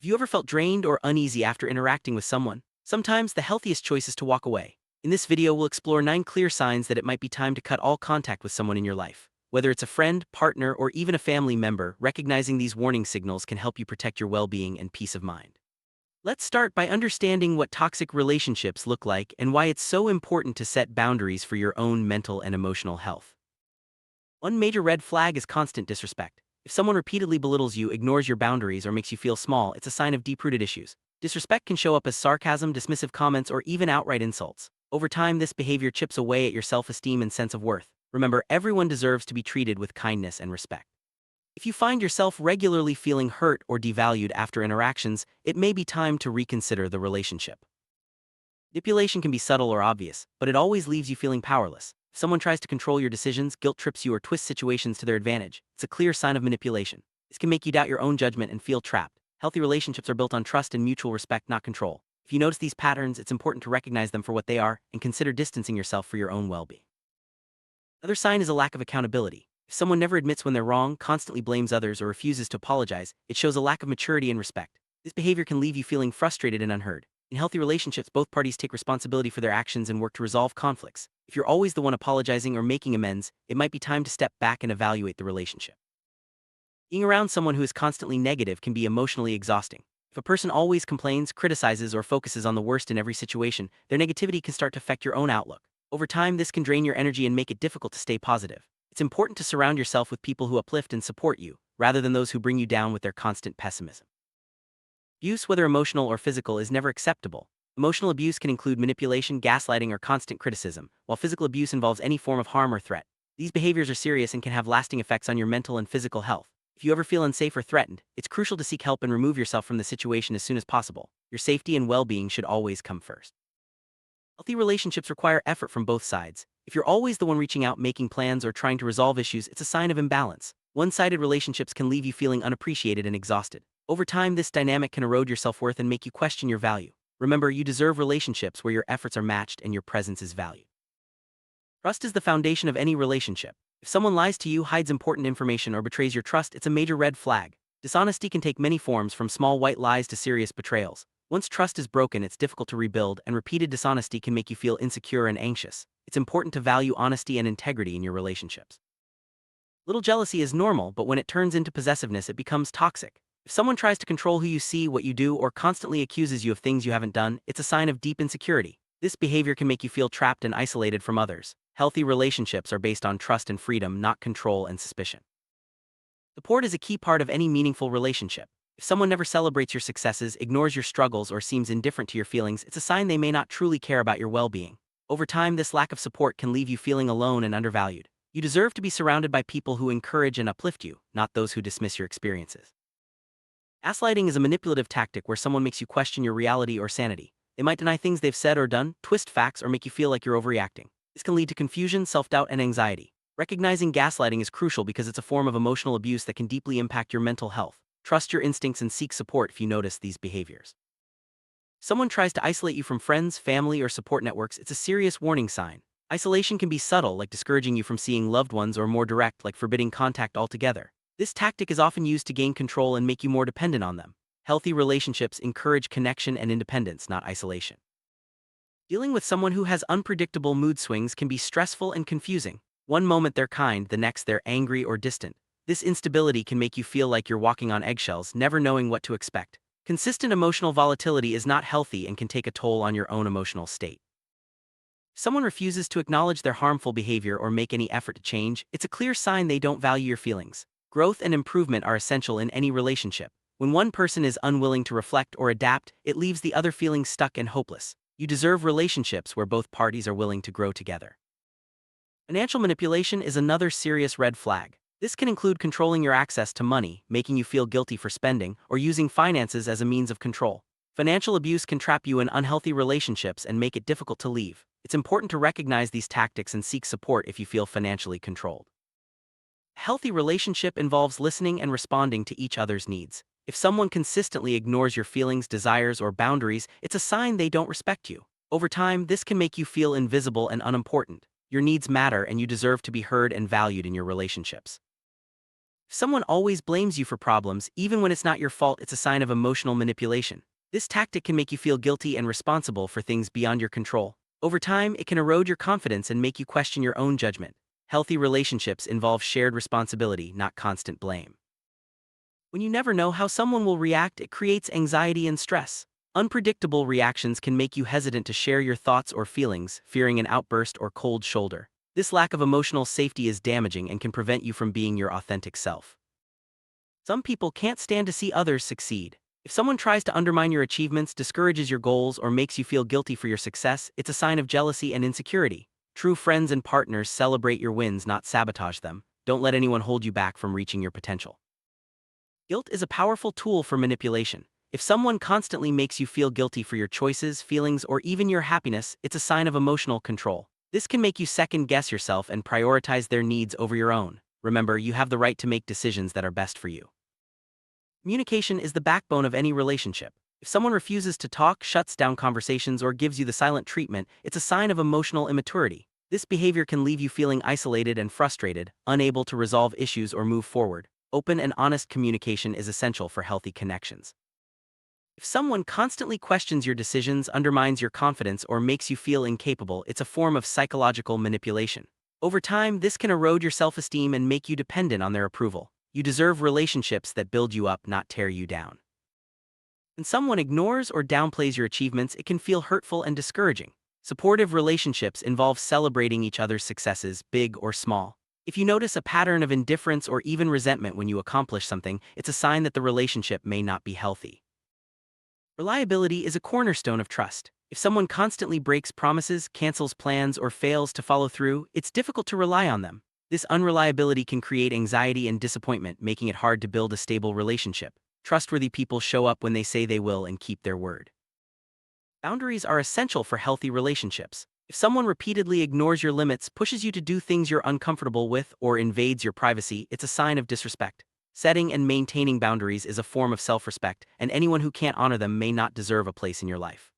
Have you ever felt drained or uneasy after interacting with someone? Sometimes the healthiest choice is to walk away. In this video, we'll explore 9 clear signs that it might be time to cut all contact with someone in your life. Whether it's a friend, partner, or even a family member, recognizing these warning signals can help you protect your well-being and peace of mind. Let's start by understanding what toxic relationships look like and why it's so important to set boundaries for your own mental and emotional health. One major red flag is constant disrespect. If someone repeatedly belittles you, ignores your boundaries, or makes you feel small, it's a sign of deep-rooted issues. Disrespect can show up as sarcasm, dismissive comments, or even outright insults. Over time, this behavior chips away at your self-esteem and sense of worth. Remember, everyone deserves to be treated with kindness and respect. If you find yourself regularly feeling hurt or devalued after interactions, it may be time to reconsider the relationship. Manipulation can be subtle or obvious, but it always leaves you feeling powerless. If someone tries to control your decisions, guilt trips you, or twists situations to their advantage, it's a clear sign of manipulation. This can make you doubt your own judgment and feel trapped. Healthy relationships are built on trust and mutual respect, not control. If you notice these patterns, it's important to recognize them for what they are and consider distancing yourself for your own well-being. Another sign is a lack of accountability. If someone never admits when they're wrong, constantly blames others, or refuses to apologize, it shows a lack of maturity and respect. This behavior can leave you feeling frustrated and unheard. In healthy relationships, both parties take responsibility for their actions and work to resolve conflicts. If you're always the one apologizing or making amends, it might be time to step back and evaluate the relationship. Being around someone who is constantly negative can be emotionally exhausting. If a person always complains, criticizes, or focuses on the worst in every situation, their negativity can start to affect your own outlook. Over time, this can drain your energy and make it difficult to stay positive. It's important to surround yourself with people who uplift and support you, rather than those who bring you down with their constant pessimism. Abuse, whether emotional or physical, is never acceptable. Emotional abuse can include manipulation, gaslighting, or constant criticism, while physical abuse involves any form of harm or threat. These behaviors are serious and can have lasting effects on your mental and physical health. If you ever feel unsafe or threatened, it's crucial to seek help and remove yourself from the situation as soon as possible. Your safety and well-being should always come first. Healthy relationships require effort from both sides. If you're always the one reaching out, making plans, or trying to resolve issues, it's a sign of imbalance. One-sided relationships can leave you feeling unappreciated and exhausted. Over time, this dynamic can erode your self-worth and make you question your value. Remember, you deserve relationships where your efforts are matched and your presence is valued. Trust is the foundation of any relationship. If someone lies to you, hides important information, or betrays your trust, it's a major red flag. Dishonesty can take many forms, from small white lies to serious betrayals. Once trust is broken, it's difficult to rebuild, and repeated dishonesty can make you feel insecure and anxious. It's important to value honesty and integrity in your relationships. Little jealousy is normal, but when it turns into possessiveness, it becomes toxic. If someone tries to control who you see, what you do, or constantly accuses you of things you haven't done, it's a sign of deep insecurity. This behavior can make you feel trapped and isolated from others. Healthy relationships are based on trust and freedom, not control and suspicion. Support is a key part of any meaningful relationship. If someone never celebrates your successes, ignores your struggles, or seems indifferent to your feelings, it's a sign they may not truly care about your well-being. Over time, this lack of support can leave you feeling alone and undervalued. You deserve to be surrounded by people who encourage and uplift you, not those who dismiss your experiences. Gaslighting is a manipulative tactic where someone makes you question your reality or sanity. They might deny things they've said or done, twist facts, or make you feel like you're overreacting. This can lead to confusion, self-doubt, and anxiety. Recognizing gaslighting is crucial because it's a form of emotional abuse that can deeply impact your mental health. Trust your instincts and seek support if you notice these behaviors. If someone tries to isolate you from friends, family, or support networks, it's a serious warning sign. Isolation can be subtle, like discouraging you from seeing loved ones, or more direct, like forbidding contact altogether. This tactic is often used to gain control and make you more dependent on them. Healthy relationships encourage connection and independence, not isolation. Dealing with someone who has unpredictable mood swings can be stressful and confusing. One moment they're kind, the next they're angry or distant. This instability can make you feel like you're walking on eggshells, never knowing what to expect. Consistent emotional volatility is not healthy and can take a toll on your own emotional state. If someone refuses to acknowledge their harmful behavior or make any effort to change, it's a clear sign they don't value your feelings. Growth and improvement are essential in any relationship. When one person is unwilling to reflect or adapt, it leaves the other feeling stuck and hopeless. You deserve relationships where both parties are willing to grow together. Financial manipulation is another serious red flag. This can include controlling your access to money, making you feel guilty for spending, or using finances as a means of control. Financial abuse can trap you in unhealthy relationships and make it difficult to leave. It's important to recognize these tactics and seek support if you feel financially controlled. A healthy relationship involves listening and responding to each other's needs. If someone consistently ignores your feelings, desires, or boundaries, it's a sign they don't respect you. Over time, this can make you feel invisible and unimportant. Your needs matter, and you deserve to be heard and valued in your relationships. If someone always blames you for problems, even when it's not your fault, it's a sign of emotional manipulation. This tactic can make you feel guilty and responsible for things beyond your control. Over time, it can erode your confidence and make you question your own judgment. Healthy relationships involve shared responsibility, not constant blame. When you never know how someone will react, it creates anxiety and stress. Unpredictable reactions can make you hesitant to share your thoughts or feelings, fearing an outburst or cold shoulder. This lack of emotional safety is damaging and can prevent you from being your authentic self. Some people can't stand to see others succeed. If someone tries to undermine your achievements, discourages your goals, or makes you feel guilty for your success, it's a sign of jealousy and insecurity. True friends and partners celebrate your wins, not sabotage them. Don't let anyone hold you back from reaching your potential. Guilt is a powerful tool for manipulation. If someone constantly makes you feel guilty for your choices, feelings, or even your happiness, it's a sign of emotional control. This can make you second-guess yourself and prioritize their needs over your own. Remember, you have the right to make decisions that are best for you. Communication is the backbone of any relationship. If someone refuses to talk, shuts down conversations, or gives you the silent treatment, it's a sign of emotional immaturity. This behavior can leave you feeling isolated and frustrated, unable to resolve issues or move forward. Open and honest communication is essential for healthy connections. If someone constantly questions your decisions, undermines your confidence, or makes you feel incapable, it's a form of psychological manipulation. Over time, this can erode your self-esteem and make you dependent on their approval. You deserve relationships that build you up, not tear you down. When someone ignores or downplays your achievements, it can feel hurtful and discouraging. Supportive relationships involve celebrating each other's successes, big or small. If you notice a pattern of indifference or even resentment when you accomplish something, it's a sign that the relationship may not be healthy. Reliability is a cornerstone of trust. If someone constantly breaks promises, cancels plans, or fails to follow through, it's difficult to rely on them. This unreliability can create anxiety and disappointment, making it hard to build a stable relationship. Trustworthy people show up when they say they will and keep their word. Boundaries are essential for healthy relationships. If someone repeatedly ignores your limits, pushes you to do things you're uncomfortable with, or invades your privacy, it's a sign of disrespect. Setting and maintaining boundaries is a form of self-respect, and anyone who can't honor them may not deserve a place in your life.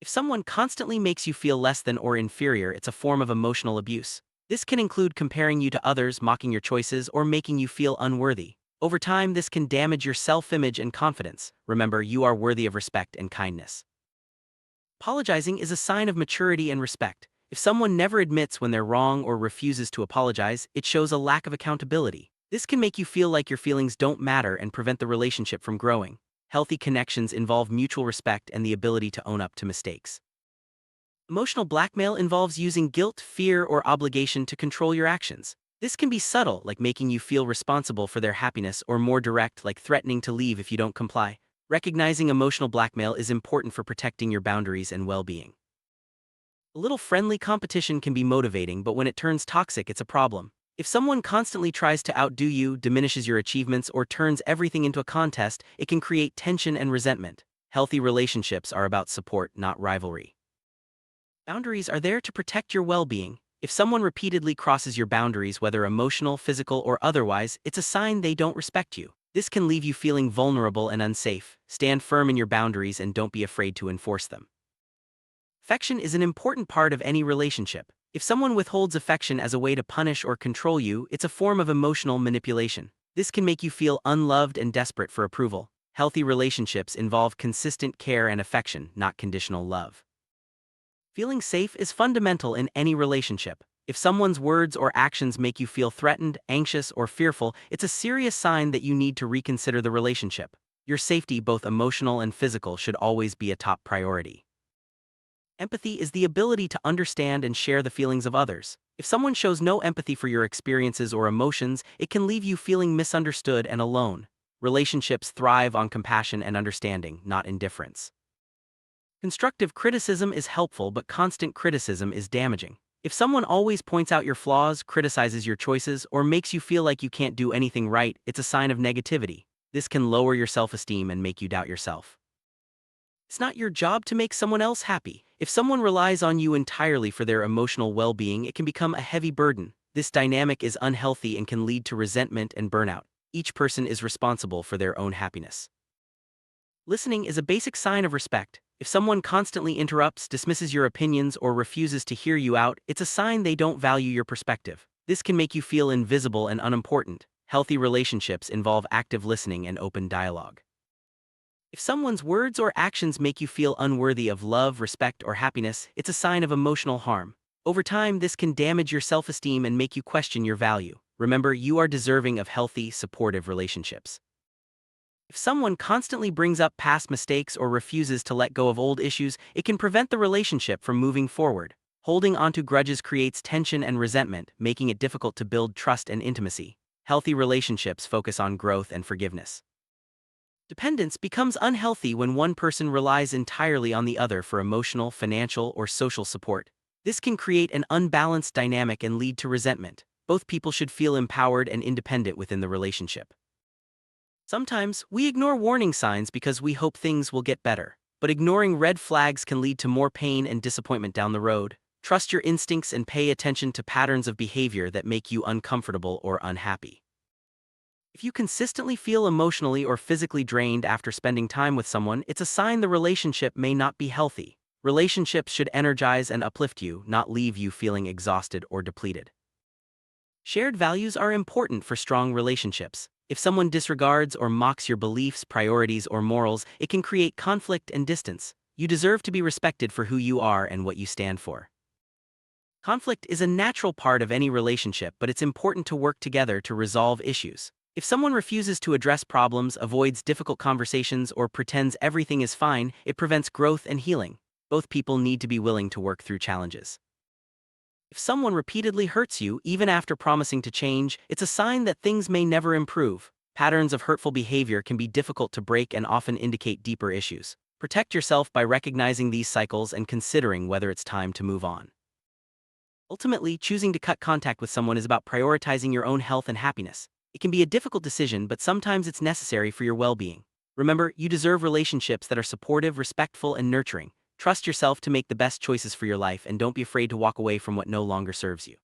If someone constantly makes you feel less than or inferior, it's a form of emotional abuse. This can include comparing you to others, mocking your choices, or making you feel unworthy. Over time, this can damage your self-image and confidence. Remember, you are worthy of respect and kindness. Apologizing is a sign of maturity and respect. If someone never admits when they're wrong or refuses to apologize, it shows a lack of accountability. This can make you feel like your feelings don't matter and prevent the relationship from growing. Healthy connections involve mutual respect and the ability to own up to mistakes. Emotional blackmail involves using guilt, fear, or obligation to control your actions. This can be subtle, like making you feel responsible for their happiness, or more direct, like threatening to leave if you don't comply. Recognizing emotional blackmail is important for protecting your boundaries and well-being. A little friendly competition can be motivating, but when it turns toxic, it's a problem. If someone constantly tries to outdo you, diminishes your achievements, or turns everything into a contest, it can create tension and resentment. Healthy relationships are about support, not rivalry. Boundaries are there to protect your well-being. If someone repeatedly crosses your boundaries, whether emotional, physical, or otherwise, it's a sign they don't respect you. This can leave you feeling vulnerable and unsafe. Stand firm in your boundaries and don't be afraid to enforce them. Affection is an important part of any relationship. If someone withholds affection as a way to punish or control you, it's a form of emotional manipulation. This can make you feel unloved and desperate for approval. Healthy relationships involve consistent care and affection, not conditional love. Feeling safe is fundamental in any relationship. If someone's words or actions make you feel threatened, anxious, or fearful, it's a serious sign that you need to reconsider the relationship. Your safety, both emotional and physical, should always be a top priority. Empathy is the ability to understand and share the feelings of others. If someone shows no empathy for your experiences or emotions, it can leave you feeling misunderstood and alone. Relationships thrive on compassion and understanding, not indifference. Constructive criticism is helpful, but constant criticism is damaging. If someone always points out your flaws, criticizes your choices, or makes you feel like you can't do anything right, it's a sign of negativity. This can lower your self-esteem and make you doubt yourself. It's not your job to make someone else happy. If someone relies on you entirely for their emotional well-being, it can become a heavy burden. This dynamic is unhealthy and can lead to resentment and burnout. Each person is responsible for their own happiness. Listening is a basic sign of respect. If someone constantly interrupts, dismisses your opinions, or refuses to hear you out, it's a sign they don't value your perspective. This can make you feel invisible and unimportant. Healthy relationships involve active listening and open dialogue. If someone's words or actions make you feel unworthy of love, respect, or happiness, it's a sign of emotional harm. Over time, this can damage your self-esteem and make you question your value. Remember, you are deserving of healthy, supportive relationships. If someone constantly brings up past mistakes or refuses to let go of old issues, it can prevent the relationship from moving forward. Holding onto grudges creates tension and resentment, making it difficult to build trust and intimacy. Healthy relationships focus on growth and forgiveness. Dependence becomes unhealthy when one person relies entirely on the other for emotional, financial, or social support. This can create an unbalanced dynamic and lead to resentment. Both people should feel empowered and independent within the relationship. Sometimes, we ignore warning signs because we hope things will get better. But ignoring red flags can lead to more pain and disappointment down the road. Trust your instincts and pay attention to patterns of behavior that make you uncomfortable or unhappy. If you consistently feel emotionally or physically drained after spending time with someone, it's a sign the relationship may not be healthy. Relationships should energize and uplift you, not leave you feeling exhausted or depleted. Shared values are important for strong relationships. If someone disregards or mocks your beliefs, priorities, or morals, it can create conflict and distance. You deserve to be respected for who you are and what you stand for. Conflict is a natural part of any relationship, but it's important to work together to resolve issues. If someone refuses to address problems, avoids difficult conversations, or pretends everything is fine, it prevents growth and healing. Both people need to be willing to work through challenges. If someone repeatedly hurts you, even after promising to change, it's a sign that things may never improve. Patterns of hurtful behavior can be difficult to break and often indicate deeper issues. Protect yourself by recognizing these cycles and considering whether it's time to move on. Ultimately, choosing to cut contact with someone is about prioritizing your own health and happiness. It can be a difficult decision, but sometimes it's necessary for your well-being. Remember, you deserve relationships that are supportive, respectful, and nurturing. Trust yourself to make the best choices for your life and don't be afraid to walk away from what no longer serves you.